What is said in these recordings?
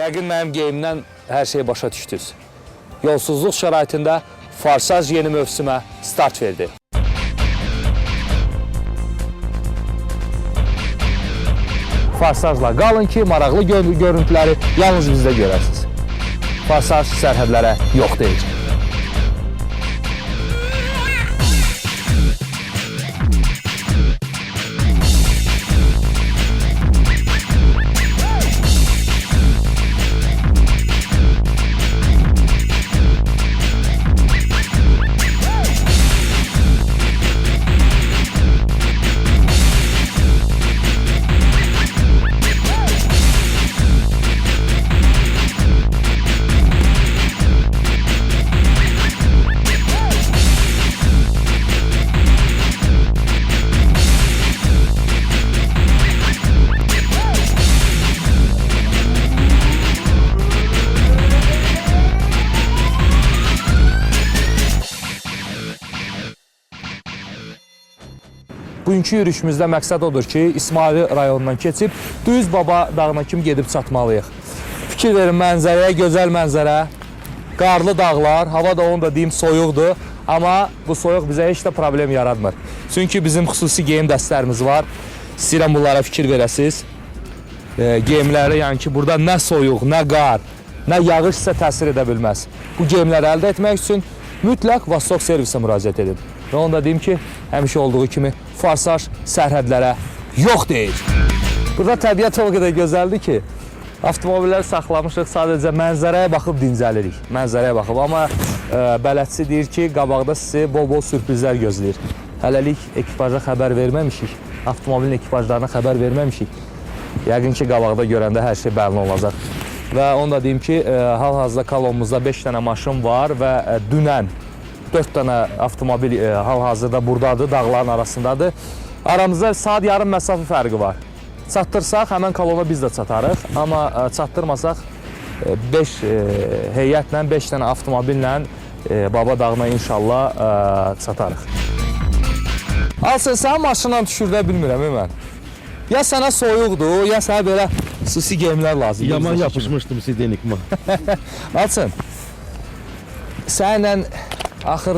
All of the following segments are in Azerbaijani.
Yəqin mənim geyimdən hər şey başa düşdünüz. Yolsuzluq şəraitində Farsaj yeni mövsümə start verdi. Farsajla qalın ki, maraqlı görüntüləri yalnız bizdə görəsiniz. Farsaj sərhədlərə yox deyəcək. Bugünkü yürüyüşümüzdə məqsəd odur ki, İsmaili rayonundan keçib Düz Baba dağına kimi gedib çatmalıyıq. Fikir verin mənzərəyə, gözəl mənzərə, qarlı dağlar, hava da onu da deyim soyuqdur. Amma bu soyuq bizə heç də problem yaratmır. Çünki bizim xüsusi geyim dəstlərimiz var. İstəyirəm bunlara fikir verəsiniz. Geyimləri, yəni ki, burada nə soyuq, nə qar, nə yağış sizə təsir edə bilməz. Bu geyimləri əldə etmək üçün mütləq Vostok servisə müraciət edin. Və onu da deyim ki, həmişə olduğu kimi Farsaj sərhədlərə yox deyir. Burada təbiət o qədər gözəldir ki, avtomobilləri saxlamışıq, sadəcə mənzərəyə baxıb dincəlirik. Mənzərəyə baxıb, amma bələdçi deyir ki, qabaqda sizi bol-bol sürprizlər gözləyir. Hələlik ekipaja xəbər verməmişik, avtomobilin ekipajlarına xəbər verməmişik. Yəqin ki, qabaqda görəndə hər şey bəlli olacaq. Və onu da deyim ki, hal-hazırda kolonumuzda 5 dənə maşın var və dünən 4 dənə avtomobil hal-hazırda buradadır, dağların arasındadır. Aramızda saat yarım məsafə fərqi var. Çatdırsaq, həmən kolona biz də çatarıq. Amma çatdırmasaq, 5 heyətlə, 5 dənə avtomobillə Baba dağına inşallah çatarıq. Alsın, sən maşından düşürdə bilmirəm mən. Ya sənə soyuqdur, ya sənə belə xüsusi geyimlər lazım. Yaman yapışmışdım sidenikma. Alsın, sənlə axır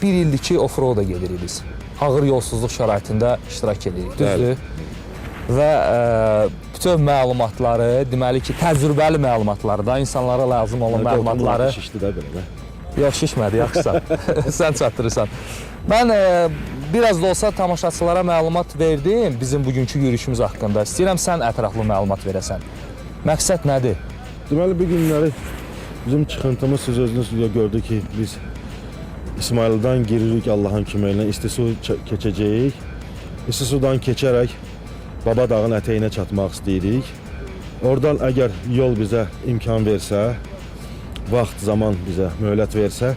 bir ildir ki, off-road'a gedirik biz. Ağır yolsuzluq şəraitində iştirak edirik, düzdür? Və bütün məlumatları, deməli ki, təcrübəli məlumatları da, insanlara lazım olan məlumatları... Şişdi də belə. Yox, şişmədi, yaxşısan. Sən çatdırırsan. Mən biraz da olsa tamaşaçılara məlumat verdim bizim bugünkü yürüyüşümüz haqqında. İstəyirəm sən ətraflı məlumat verəsən. Məqsəd nədir? Deməli, bu günləri bizim çıxıntımız siz özünüz gördük ki, biz İsmail'dan giririk Allah'ın köməyinə, İstisu keçəcəyik. İstisudan keçərək Baba dağın ətəyinə çatmaq istəyirik. Oradan əgər yol bizə imkan versə, vaxt, zaman bizə möhlət versə,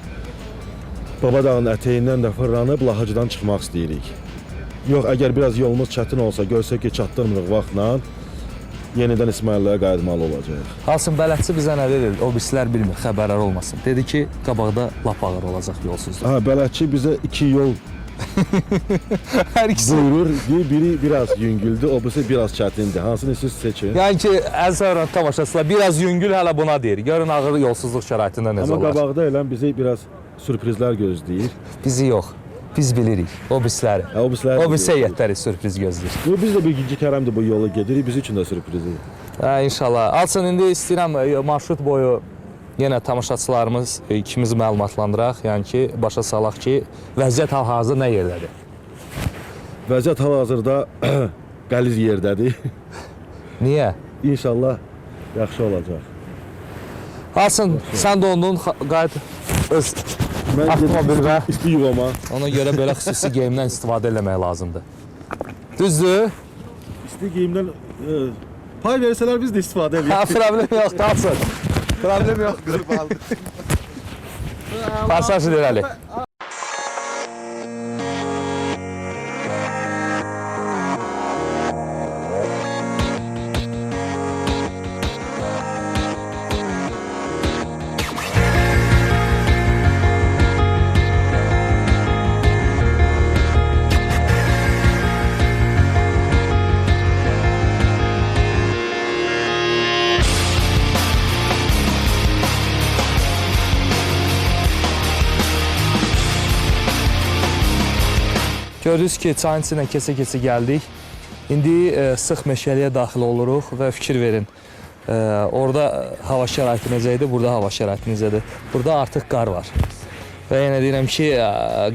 Baba dağın ətəyindən də fırlanıb Lahıcıdan çıxmaq istəyirik. Yox, əgər biraz yolumuz çətin olsa, görsək ki, çatdırmırıq vaxtla, yenidən İsmaillərə qayıtmalı olacaq. Alsın, bələdçi bizə nə verir? O birisilər bilmir, xəbərlər olmasın. Dedi ki, qabaqda lap ağır olacaq yolsuzluq. Bələdçi bizə 2 yol hər ikisi buyurur. Biri biraz yüngüldür, o birisi biraz çətindir. Hansını siz seçin? Yəni ki, əzərən tamaşaçılar biraz yüngül hələ buna deyir. Görün ağır yolsuzluq şəraitində necə olar. olar. Amma qabaqda elə bizi biraz sürprizlər gözləyir. Bizi yox, biz bilirik. O birisləri. O birisi heyətləri sürpriz gözləyir. Biz də birinci kərəmdir bu yolu gedirik, biz üçün də sürprizdir. İnşallah. Alsın, indi istəyirəm marşrut boyu yenə tamaşaçılarımız ikimiz məlumatlandıraq. Yəni ki, başa salaq ki, vəziyyət hal-hazır nə yerdədir? Vəziyyət hal-hazırda qəliz yerdədir. Niyə? İnşallah yaxşı olacaq. Alsın, sən də onun qayıt öz avtomobilinə. İsti yuvama. Ona görə belə xüsusi geyimdən istifadə eləmək lazımdır. Düzdür? İsti geyimdən pay versələr biz də istifadə edirik. Problem yox, Alsın. Problem yox. Farsaj irəli. Gördünüz ki, çayın içindən kəsə-kəsə gəldik. İndi sıx meşəliyə daxil oluruq və fikir verin. Orada hava şəraiti necə idi, burada hava şəraiti necədir. Burada artıq qar var. Və yenə deyirəm ki,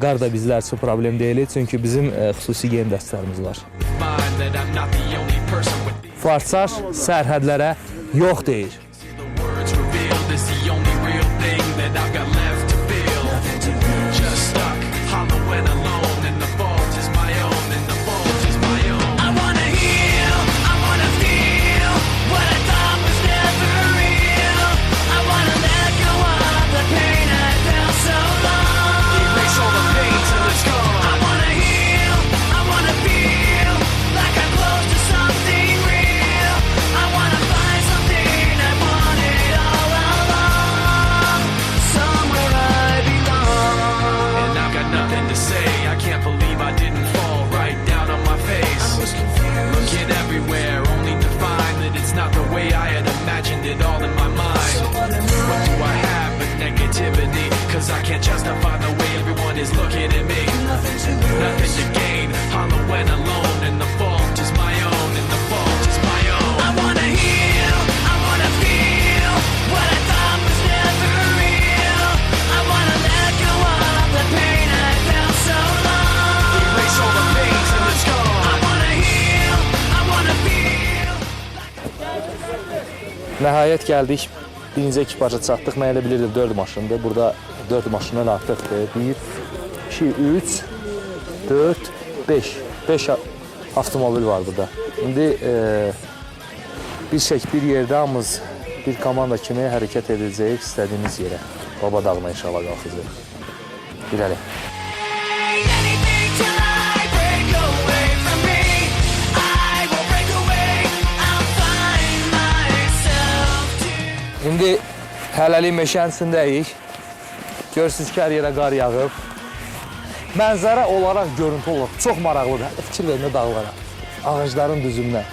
qar da bizlər üçün problem deyil, çünki bizim xüsusi geyim dəstlərimiz var. Farsar sərhədlərə yox deyir. Nəhayət gəldik, birinci ekipaja çatdıq. Mən elə bilirdim 4 maşındır. Burada 4 maşından artıqdır. 1, 2, 3, 4, 5. 5 avtomobil var burada. İndi bir yerdə hamımız bir komanda kimi hərəkət edəcəyik istədiyimiz yerə. Baba dağına inşallah qalxacaq. İrəli. İndi hələlik meşənisindəyik. Görürsünüz ki, hər yerə qar yağıb. Mənzərə olaraq, görüntü olaraq çox maraqlıdır. Fikir verin dağlara, ağacların düzümünə.